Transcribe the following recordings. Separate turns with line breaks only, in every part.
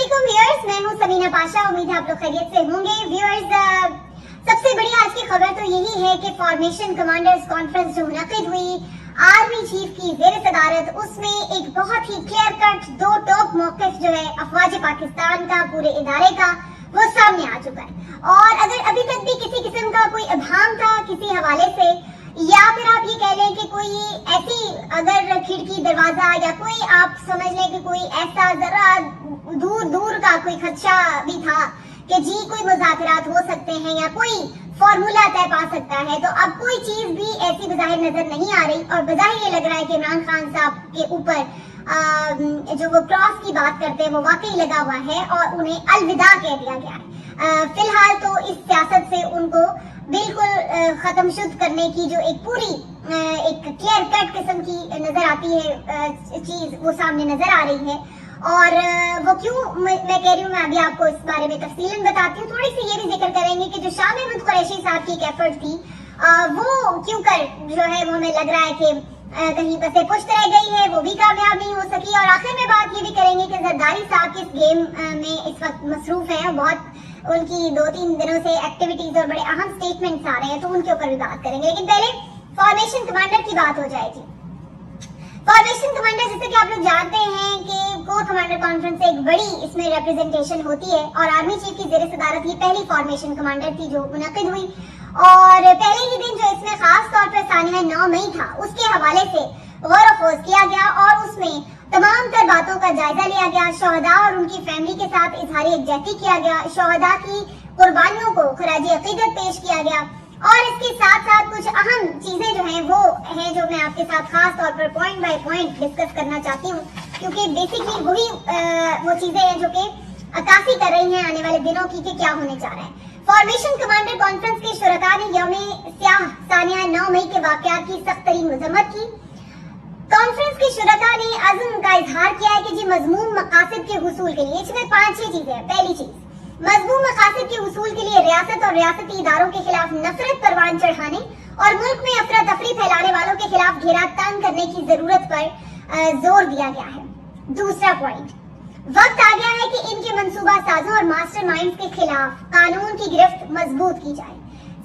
अस्सलामुअलैकुम व्यूअर्स, मैं हूं समीना पाशा। उम्मीद है आप लोग खैरियत से होंगे। व्यूअर्स, सबसे बड़ी आज की खबर तो यही है कि फॉर्मेशन कमांडर्स कॉन्फ्रेंस जो मुनक्किद हुई आर्मी चीफ की ज़ेर सदारत, उसमें एक बहुत ही क्लियर कट दो टोक मौक़िफ़ जो है अफ़वाज पाकिस्तान का, पूरे इदारे का, वो सामने आ चुका है। और अगर अभी तक भी किसी किस्म का कोई इब्हाम था किसी हवाले से, या फिर आप ये कह लें कि कोई ऐसी अगर खिड़की दरवाजा या कोई आप समझ लें कि कोई ऐसा जरा दूर दूर का कोई खदशा भी था कि जी कोई मुज़ाकरात हो सकते हैं या कोई फॉर्मूला तय पा सकता है, तो अब कोई चीज भी ऐसी बज़ाहिर नजर नहीं आ रही। और बज़ाहिर ये लग रहा है कि इमरान खान साहब के ऊपर जो वो क्रॉस की बात करते हैं वो वाकई लगा हुआ है और उन्हें अलविदा कह दिया गया है। फिलहाल तो इस सियासत से उनको बिल्कुल खत्मशुद करने की जो एक पूरी एक क्लियर कट किस्म की नजर आती है चीज, वो सामने नजर आ रही है। और वो क्यों मैं कह रही हूँ, मैं अभी आपको इस बारे में तफसीलन बताती हूँ। थोड़ी सी ये भी जिक्र करेंगे कि जो शाह महमूद कुरैशी साहब की एक एफर्ट थी, वो क्यों कर जो है वो हमें लग रहा है कि कहीं बसे पुश्त रह गई है, वो भी कामयाब नहीं हो सकी। और आखिर में बात ये भी करेंगे कि जरदारी साहब किस गेम में इस वक्त मसरूफ है, बहुत उनकी 2-3 दिनों से एक्टिविटीज और बड़े अहम स्टेटमेंट्स आ रहे हैं, तो उनके ऊपर भी बात करेंगे। लेकिन पहले फॉर्मेशन कमांडर की बात हो जाएगी। फॉर्मेशन कमांडर, जैसे कि आप लोग जानते हैं कि कोर कमांडर कॉन्फ्रेंस से एक बड़ी इसमें रिप्रेजेंटेशन होती है और आर्मी चीफ की ज़ेर सदारत ये पहली फॉर्मेशन कमांडर थी जो मुनक्किद हुई। और पहले ही दिन जो इसमें खास तौर पर सानिया 9 मई था, उसके हवाले से गौर व खोज किया गया और उसमें तमाम तर बातों का जायजा लिया गया। शोहदा और उनकी फैमिली के साथ इजहार यकजहती किया गया, शोहदा की कुर्बानियों को खराज अकीदत पेश किया गया। और इसके साथ साथ कुछ अहम चीजें जो हैं वो हैं जो मैं आपके साथ खास तौर पर पॉइंट बाय पॉइंट डिस्कस करना चाहती हूँ, क्योंकि बेसिकली वही वो चीजें हैं जो कि अक्कासी कर रही हैं आने वाले दिनों की कि क्या होने जा रहा है। फॉर्मेशन कमांडर कॉन्फ्रेंस के शुरका ने यौमे स्याह सानिया 9 मई के वाकयात की सख्त तरीन मजम्मत की। कॉन्फ्रेंस के शुरका ने अज़्म का इजहार किया है कि जी मजमूम मकासद के हुसूल के लिए इसमें 5-6 चीजें हैं। पहली चीज, मजमूम मकासद के हुसूल के लिए रियासत और रियासती इदारों के खिलाफ नफरत परवान चढ़ाने और मुल्क में अफरा तफरी फैलाने वालों के खिलाफ घेरा तंग करने की जरूरत पर जोर दिया गया है। दूसरा पॉइंट, वक्त आ गया है कि इनके मंसूबा साजों और मास्टरमाइंड्स के खिलाफ कानून की गिरफ्त मजबूत की जाए।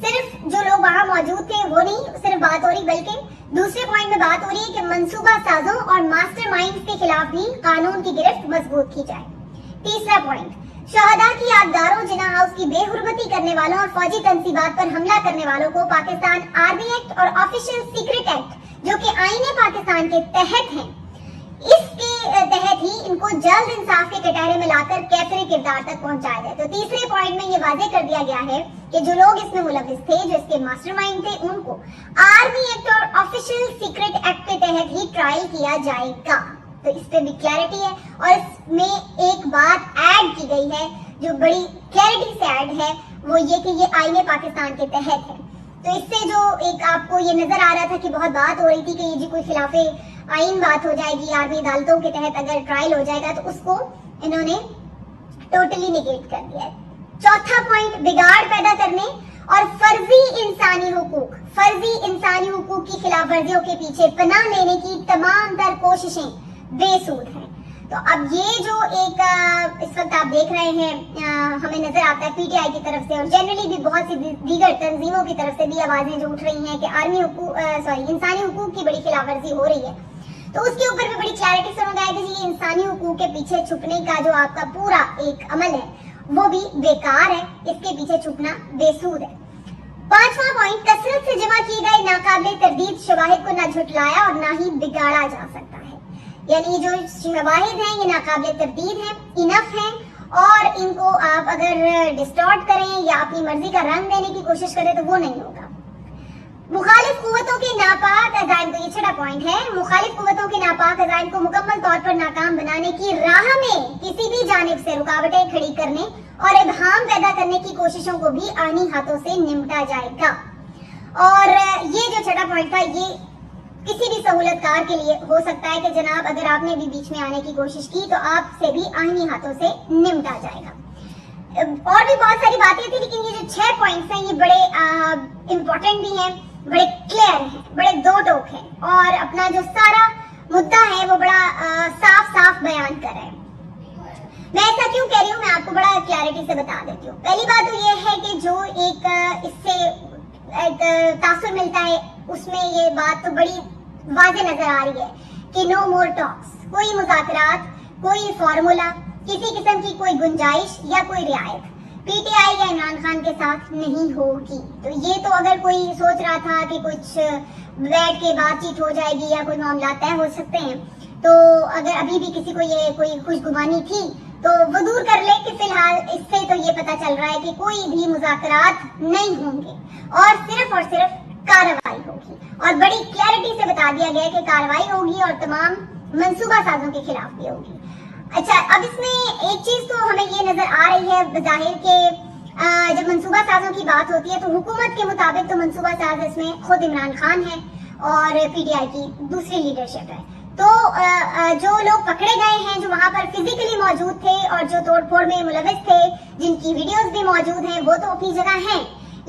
सिर्फ जो लोग वहां मौजूद थे वो नहीं सिर्फ बात हो रही, बल्कि दूसरे पॉइंट में बात हो रही है कि मंसूबा साजों और मास्टरमाइंड्स के खिलाफ भी कानून की गिरफ्त मजबूत की जाए। तीसरा पॉइंट, शोहदा की यादगारों, जिना हाउस की बेहुरमती करने वालों और फौजी तंसीबात पर हमला करने वालों को पाकिस्तान आर्मी एक्ट और ऑफिशियल सीक्रेट एक्ट जो कि आईने पाकिस्तान के तहत हैं, इसके तहत ही इनको जल्द इंसाफ के कटहरे में लाकर कैफरे किरदार तक पहुंचाया जाए। तो तीसरे पॉइंट में ये वाजे कर दिया गया है कि जो लोग इसमें मुलविस थे, जो इसके मास्टरमाइंड थे, उनको आर्मी एक्ट और ऑफिशियल सीक्रेट एक्ट के तहत ही ट्रायल किया जाएगा। तो इस पे भी क्लैरिटी है और इसमें एक बात ऐड की गई है जो बड़ी क्लैरिटी से ऐड है, वो ये कि ये आईने पाकिस्तान के तहत है। तो इससे जो एक आपको ये नजर आ रहा था कि बहुत बात हो रही थी कि ये जी कोई खिलाफे आईन बात हो जाएगी, आर्मी अदालतों के तहत अगर ट्रायल हो जाएगा, तो उसको इन्होंने टोटली निगेट कर दिया है। चौथा पॉइंट, बिगाड़ पैदा करने और फर्जी इंसानी हुकूक की खिलाफ वर्जियों के पीछे पनाह लेने की तमाम तर कोशिशें बेसूद हैं। तो अब ये जो एक इस वक्त आप देख रहे हैं हमें नजर आता है पीटीआई की तरफ से और जनरली भी बहुत सी दीगर तंजीमों की तरफ से भी आवाजें जो उठ रही हैं कि इंसानी हुकूक की बड़ी खिलाफवर्जी हो रही है, तो उसके ऊपर भी बड़ी क्लैरिटी से बताया कि ये इंसानी हुकूक के पीछे छुपने का जो आपका पूरा एक अमल है वो भी बेकार है, इसके पीछे छुपना बेसूद है। पांचवा पॉइंट, कसरत से जमा किए गए नाकाबिले तरदीद शवाहिद को न झुटलाया और न ही बिगाड़ा जा सकता है। यानी जो शवाहिद हैं ये नाकाबिले तरदीद हैं, इनफ हैं, और इनको आप अगर डिस्टॉर्ट करें या अपनी मर्जी का रंग देने की कोशिश करें तो वो नहीं होगा। मुखालिफ कुव्वतों के नापाक अज़ाइम, तो ये छठा पॉइंट है, मुखालिफ कुव्वतों के नापाक अज़ाइम को मुकम्मल तौर पर नाकाम बनाने की राह में किसी भी जानिब से रुकावटें खड़ी करने और इबहाम पैदा करने की कोशिशों को भी आनी हाथों से निपटा जाएगा। और ये जो छठा पॉइंट था, ये किसी भी सहूलतकार के लिए हो सकता है कि जनाब अगर आपने भी बीच में आने की कोशिश की तो आपसे भी आईनी हाथों से निपटा जाएगा। और भी बहुत सारी बातें थी, लेकिन ये जो 6 पॉइंट्स हैं ये बड़े इंपॉर्टेंट भी हैं, बड़े क्लियर हैं, बड़े दो टोक हैं और अपना जो सारा मुद्दा है वो बड़ा साफ साफ बयान कर रहे हैं। मैं ऐसा क्यों कह रही हूँ, मैं आपको बड़ा क्लैरिटी से बता देती हूँ। पहली बात तो ये है कि जो एक इससे एक तासुर मिलता है, उसमें ये बात तो बड़ी वाज़ेह नजर आ रही है कि नो मोर टॉक्स, कोई मुज़ाकरात, कोई फार्मूला, किसी किस्म की कोई गुंजाइश या कोई रियायत पीटीआई या इमरान खान के साथ नहीं होगी। तो ये तो अगर कोई सोच रहा था कि कुछ बैठ के बातचीत हो जाएगी या कोई मामला तय हो सकते हैं, तो अगर अभी भी किसी को ये कोई खुशगुमानी थी तो वो दूर कर ले कि फिलहाल इससे तो ये पता चल रहा है कि कोई भी मुज़ाकरात नहीं होंगे और सिर्फ कार्रवाई होगी। और बड़ी क्लैरिटी से बता दिया गया कि कार्रवाई होगी और तमाम मंसूबा साजों के खिलाफ भी होगी। अच्छा, अब इसमें एक चीज तो हमें ये नजर आ रही है बज़ाहिर के जब मंसूबा साजों की बात होती है तो हुकूमत के मुताबिक तो मंसूबा साज इसमें खुद इमरान खान है और पीटीआई की दूसरी लीडरशिप है। तो जो लोग पकड़े गए हैं, जो वहां पर फिजिकली मौजूद थे और जो तोड़फोड़ में मुलविस थे, जिनकी वीडियोस भी मौजूद हैं, वो तो अपनी जगह हैं,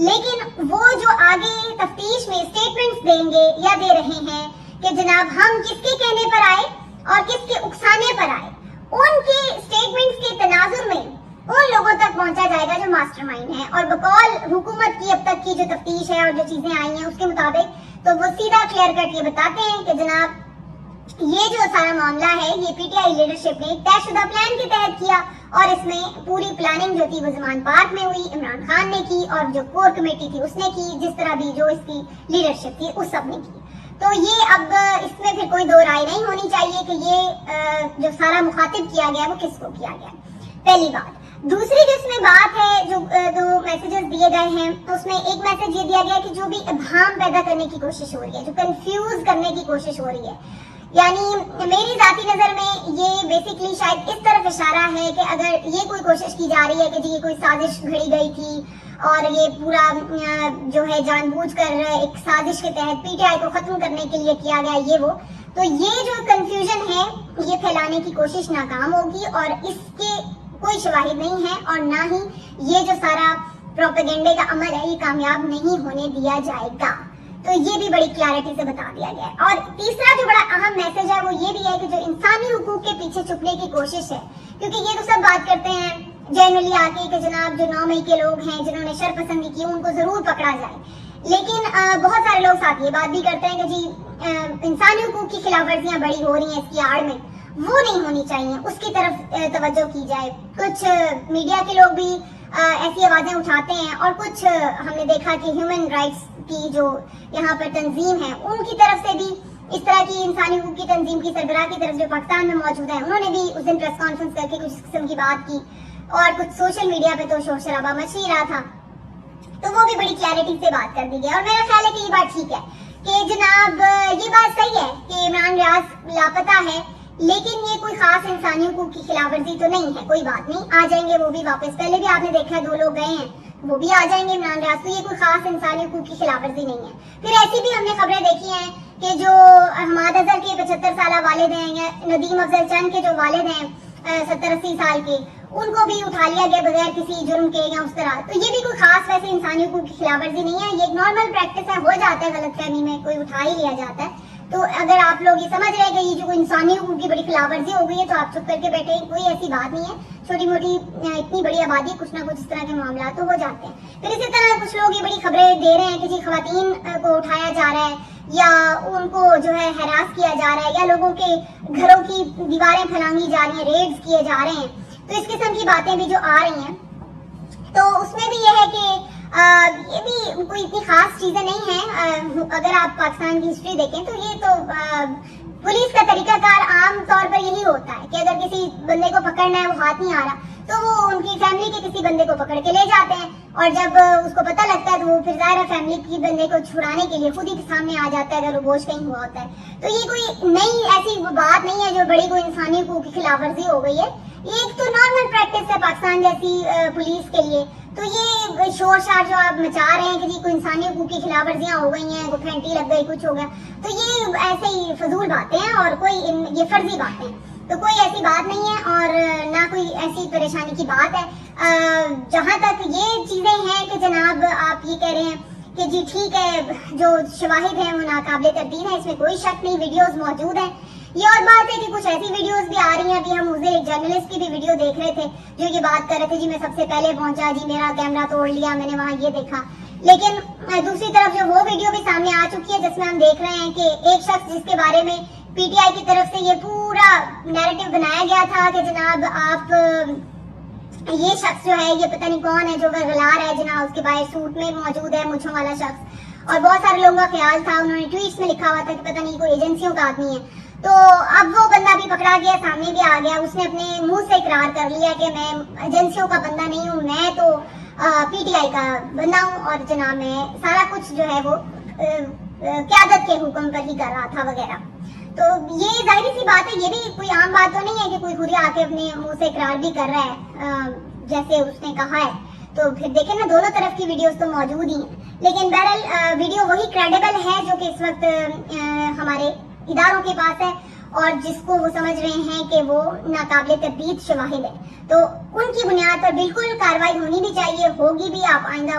लेकिन वो जो आगे तफ्तीश में स्टेटमेंट्स देंगे या दे रहे हैं कि जनाब हम किसके कहने पर आए और किसके उकसाने पर आए, उनके स्टेटमेंट्स के तनाजुर में उन लोगों तक पहुंचा जाएगा जो मास्टरमाइंड है। और बकौल हुकूमत की अब तक की जो तफ्तीश है और जो चीजें आई हैं उसके मुताबिक तो वो सीधा क्लियर कट ये बताते हैं कि जनाब ये जो सारा मामला है ये पीटीआई लीडरशिप ने तयशुदा प्लान के तहत किया और इसमें पूरी प्लानिंग जो थी वो ज़मान पार्क में हुई, इमरान खान ने की और जो कोर कमेटी थी उसने की, जिस तरह भी जो इसकी लीडरशिप थी उस सब ने की। तो ये अब इसमें फिर कोई दो राय नहीं होनी चाहिए कि ये जो सारा मुखातिब किया गया वो किसको किया गया, पहली बात। दूसरी जो इसमें बात है, जो दो मैसेजेस दिए गए हैं उसमें एक मैसेज ये दिया गया कि जो भी इब्हाम पैदा करने की कोशिश हो रही है, जो कंफ्यूज करने की कोशिश हो रही है, यानी मेरी जाती नजर में ये बेसिकली शायद इस तरफ इशारा है कि अगर ये कोई कोशिश की जा रही है कि जी ये कोई साजिश घड़ी गई थी और ये पूरा जो है जानबूझकर एक साजिश के तहत पीटीआई को खत्म करने के लिए किया गया ये वो, तो ये जो कंफ्यूजन है ये फैलाने की कोशिश नाकाम होगी और इसके कोई शवाहिद नहीं है और ना ही ये जो सारा प्रोपेगेंडे का अमल है ये कामयाब नहीं होने दिया जाएगा। तो ये भी बड़ी क्लैरिटी से बता दिया गया है। और तीसरा जो बड़ा अहम मैसेज है वो ये भी है कि जो इंसानी हुकूक के पीछे छुपने की कोशिश है, क्योंकि ये तो सब बात करते हैं जनरली आके कि जनाब जो 9 मई के लोग हैं जिन्होंने शरपसंदी की उनको जरूर पकड़ा जाए, लेकिन बहुत सारे लोग साथ ये बात भी करते हैं कि जी इंसानी हुकूक की खिलाफ वर्जियां बड़ी हो रही हैं इसकी आड़ में, वो नहीं होनी चाहिए, उसकी तरफ तवज्जो की जाए। कुछ मीडिया के लोग भी ऐसी आवाजें उठाते हैं और कुछ हमने देखा कि ह्यूमन राइट्स की जो यहाँ पर तंजीम है उनकी तरफ से भी इस तरह की इंसानी हुकूक की तंजीम की सरबराह की तरफ जो पाकिस्तान में मौजूद है उन्होंने भी उस दिन प्रेस कॉन्फ्रेंस करके कुछ किस्म की बात की और कुछ सोशल मीडिया पे तो शोर शराबा मच ही रहा था, तो वो भी बड़ी क्लैरिटी से बात कर दी गई। और मेरा ख्याल है कि ये बात ठीक है कि जनाब ये बात सही है कि इमरान रियाज लापता है, लेकिन ये कोई खास इंसानी हुकूक की खिलाफवर्जी तो नहीं है, कोई बात नहीं, आ जाएंगे वो भी वापस। पहले भी आपने देखा 2 लोग गए हैं, वो भी आ जाएंगे इमरान रियाज, तो ये कोई खास इंसानी हुकूक की खिलाफवर्जी नहीं है। फिर ऐसी भी हमने खबरें देखी हैं कि जो हमाद अजहर के 75 साल वालिद हैं या नदीम अफजल चंद के जो वालिद हैं 70-80 साल के, उनको भी उठा लिया गया बगैर किसी जुर्म के या उस तरह, तो ये भी कोई खास वैसे इंसानी हुकूक की खिलाफवर्जी नहीं है, ये एक नॉर्मल प्रैक्टिस है, हो जाता है गलतफहमी में कोई उठा ही लिया जाता है। तो अगर आप लोग ये समझ रहे हैं कि ये जो इंसानी हुकूक की बड़ी खिलाफवर्जी हो गई है तो आप चुप करके बैठे, कोई ऐसी बात नहीं है, छोटी मोटी इतनी बड़ी आबादी कुछ ना कुछ इस तरह के मामला तो हो जाते हैं। फिर इसी तरह कुछ लोग ये बड़ी खबरें दे रहे हैं कि जी खवातीन को उठाया जा रहा है या उनको जो है हरास किया जा रहा है या लोगों के घरों की दीवारें फैलांगी जा रही हैं, रेड्स किए जा रहे हैं, तो इस किस्म की बातें भी जो आ रही हैं तो उसमें भी यह है कि ये भी कोई इतनी खास चीजें नहीं है। अगर आप पाकिस्तान की हिस्ट्री देखें तो ये तो पुलिस का तरीकाकार आम तौर पर यही होता है कि अगर किसी बंदे को पकड़ना है वो हाथ नहीं आ रहा तो वो उनकी फैमिली के किसी बंदे को पकड़ के ले जाते हैं और जब उसको पता लगता है तो वो फिर ज़ाहिर है फैमिली की बंदे को छुड़ाने के लिए खुद ही सामने आ जाता है अगर वो बोझ कहीं हुआ होता है। तो ये कोई नई ऐसी बात नहीं है जो बड़ी कोई इंसानी हुकूक की खिलाफवर्जी हो गई है, ये एक तो नॉर्मल प्रैक्टिस है पाकिस्तान जैसी पुलिस के लिए। तो ये शोर शार जो आप मचा रहे हैं कि जी कोई इंसानी हुकूक की खिलाफवर्जियां हो गई हैं, कोई फैंटी लग गई, कुछ हो गया, तो ये ऐसे ही फजूल बातें हैं और कोई ये फर्जी बातें, तो कोई ऐसी बात नहीं है और ना कोई ऐसी परेशानी की बात है। जहां तक ये चीजें हैं कि जनाब आप ये कह रहे हैं कि जी ठीक है जो शवाहिद हैं वो नाकाबिले तरदीद है, इसमें कोई शक नहीं, वीडियोस मौजूद हैं, یہ اور بات ہے کہ کچھ ایسی ویڈیوز بھی آ رہی ہیں. ابھی ہم اسے ایک جرنلسٹ کی بھی ویڈیو دیکھ رہے تھے جو یہ بات کر رہے تھے جی میں سب سے پہلے پہنچا, جی میرا کیمرہ توڑ لیا, میں نے وہاں یہ دیکھا. لیکن دوسری طرف جو وہ ویڈیو بھی سامنے آ چکی ہے جس میں ہم دیکھ رہے ہیں کہ ایک شخص جس کے بارے میں پی ٹی آئی کی طرف سے یہ پورا نیریٹو بنایا گیا تھا کہ جناب آپ یہ شخص جو ہے یہ پتہ نہیں کون ہے جو غلار ہے جناب, اس کے باہر سوٹ میں موجود ہے مچھوں والا شخص. اور بہت سارے لوگوں کا خیال تھا, انہوں نے ٹویٹس میں لکھا ہوا تھا کہ پتہ نہیں کوئی ایجنسیوں کا آدمی ہے. تو اب وہ بندہ بھی پکڑا گیا, سامنے بھی آ گیا, اس نے اپنے منہ سے اقرار کر لیا کہ میں ایجنسیوں کا بندہ نہیں ہوں, میں تو پی ٹی آئی کا بندہ ہوں اور جناب میں سارا کچھ جو ہے وہ قیادت کے حکم پر ہی کر رہا تھا وغیرہ. تو یہ ظاہری سی بات ہے, یہ بھی کوئی عام بات تو نہیں ہے کہ کوئی خود ہی آ کے اپنے منہ سے اقرار بھی کر رہا ہے جیسے اس نے کہا ہے. تو پھر دیکھیں نا دونوں طرف کی ویڈیوز تو موجود ہی ہیں, لیکن بہرحال ویڈیو وہی کریڈیبل ہے جو کہ اس وقت ہمارے اداروں کے پاس ہے اور جس کو وہ سمجھ رہے ہیں کہ وہ ناقابل تردید شواہد ہے. تو ان کی بنیاد پر بالکل کارروائی ہونی بھی چاہیے, ہوگی بھی, آپ آئندہ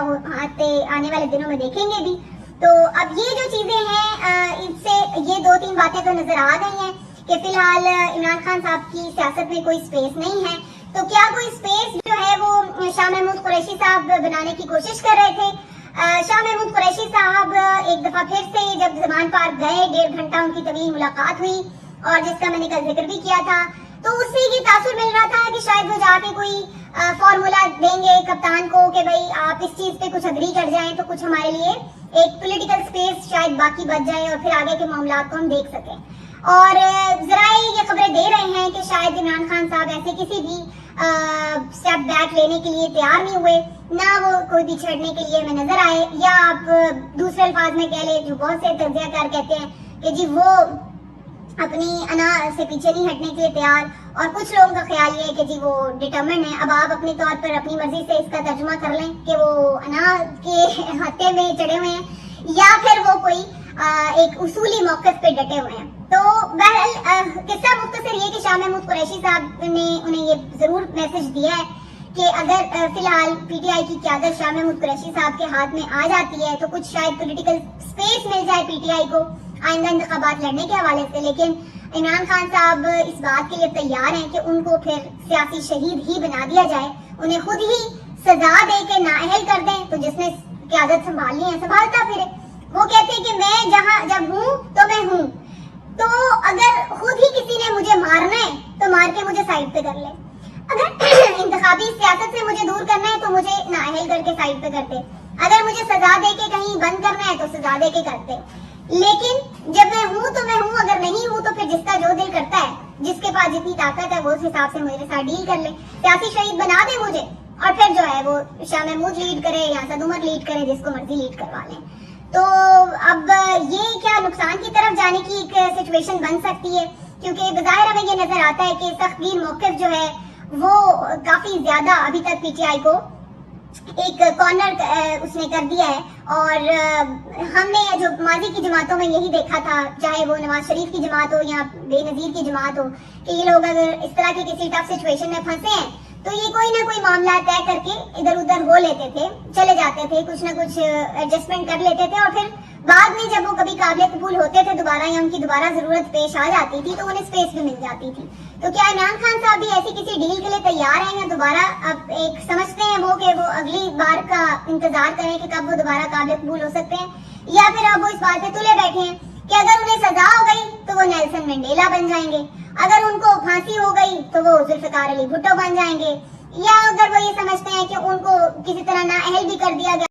آنے والے دنوں میں دیکھیں گے بھی. تو اب یہ جو چیزیں ہیں اس سے یہ 2-3 باتیں تو نظر آ گئی ہیں کہ فی الحال عمران خان صاحب کی سیاست میں کوئی سپیس نہیں ہے. تو کیا کوئی سپیس جو ہے وہ شاہ محمود قریشی صاحب بنانے کی کوشش کر رہے تھے. شاہ محمود قریشی صاحب ایک دفعہ پھر سے جب زمان پارک گئے, 1.5 گھنٹہ ان کی طویل ملاقات ہوئی اور جس کا میں نے کل ذکر بھی کیا تھا, تو اس سے یہ تاثر مل رہا تھا کہ شاید وہ جا کے کوئی فارمولا دیں گے کپتان کو کہ بھائی آپ اس چیز پہ کچھ اگری کر جائیں تو کچھ ہمارے لیے ایک پولیٹیکل سپیس شاید باقی بچ جائے اور پھر آگے کے معاملات کو ہم دیکھ سکیں. اور ذرائع یہ خبریں دے رہے ہیں کہ شاید عمران خان صاحب ایسے کسی بھی سٹیپ بیک لینے کے لیے تیار نہیں ہوئے, نہ وہ کوئی بھی چھڑنے کے لیے میں نظر آئے, یا آپ دوسرے الفاظ میں کہہ لیں جو بہت سے تجزیہ کار کہتے ہیں کہ جی وہ اپنی انا سے پیچھے نہیں ہٹنے کے لیے تیار, اور کچھ لوگوں کا خیال یہ ہے کہ جی وہ ڈٹرمنڈ ہے. اب آپ اپنے طور پر اپنی مرضی سے اس کا ترجمہ کر لیں کہ وہ انا کے ہتھے میں چڑھے ہوئے ہیں یا پھر وہ کوئی ایک اصولی موقف پہ ڈٹے ہوئے ہیں. تو بہرحال قصہ مختصر یہ کہ شاہ محمود قریشی صاحب نے انہیں یہ ضرور میسج دیا ہے کہ اگر فی الحال پی ٹی آئی کی قیادت شاہ محمود قریشی صاحب کے ہاتھ میں آ جاتی ہے تو کچھ شاید پولیٹیکل سپیس مل جائے پی ٹی آئی کو آئندہ انتخابات لڑنے کے حوالے سے. لیکن عمران خان صاحب اس بات کے لیے تیار ہیں کہ ان کو پھر سیاسی شہید ہی بنا دیا جائے, انہیں خود ہی سزا دے کے نااہل کر دیں, تو جس نے قیادت سنبھالنی ہے سنبھالتا پھرے. وہ کہتے ہیں کہ میں جہاں جب ہوں تو میں ہوں, تو اگر خود ہی کسی نے مجھے مارنا ہے تو مار کے مجھے سائڈ پہ کر لے, اگر انتخابی سیاست سے مجھے دور کرنا ہے تو مجھے نااہل کر کے سائڈ پہ کرتے, اگر مجھے سزا دے کے کہیں بند کرنا ہے تو سزا دے کے کرتے. لیکن جب میں ہوں تو میں ہوں, اگر نہیں ہوں تو پھر جس کا جو دل کرتا ہے, جس کے پاس جتنی طاقت ہے وہ اس حساب سے میرے ساتھ ڈیل کر لے, سیاسی شہید بنا دے مجھے, اور پھر جو ہے وہ شاہ محمود لیڈ کرے یا اسد عمر لیڈ کرے, جس کو مرضی لیڈ کروا لیں. تو اب یہ کیا نقصان کی طرف جانے کی ایک سچویشن بن سکتی ہے, کیونکہ بظاہر ہمیں یہ نظر آتا ہے کہ سخت گیر موقف جو ہے وہ کافی زیادہ ابھی تک پی ٹی آئی کو ایک کارنر اس نے کر دیا ہے. اور ہم نے جو ماضی کی جماعتوں میں یہی دیکھا تھا, چاہے وہ نواز شریف کی جماعت ہو یا بے نظیر کی جماعت ہو, کہ یہ لوگ اگر اس طرح کی کسی ٹف سچویشن میں پھنسے ہیں تو یہ کوئی نہ کوئی معاملہ طے کر کے ادھر ادھر ہو لیتے تھے, چلے جاتے تھے, کچھ نہ کچھ ایڈجسٹمنٹ کر لیتے تھے, اور پھر بعد میں جب وہ کبھی قابل قبول ہوتے تھے دوبارہ یا ان کی دوبارہ ضرورت پیش آ جاتی تھی تو انہیں سپیس بھی مل جاتی تھی. تو کیا عمران خان صاحب بھی ایسی کسی ڈیل کے لیے تیار ہیں, یا دوبارہ اب ایک سمجھتے ہیں وہ کہ وہ اگلی بار کا انتظار کریں کہ کب وہ دوبارہ قابل قبول ہو سکتے ہیں, یا پھر اب وہ اس بات پہ تلے بیٹھے ہیں کہ اگر انہیں سزا ہو گئی تو وہ نیلسن منڈیلا بن جائیں گے, اگر ان کو پھانسی ہو گئی تو وہ ذوالفقار علی بھٹو بن جائیں گے, یا اگر وہ یہ سمجھتے ہیں کہ ان کو کسی طرح نااہل بھی کر دیا گیا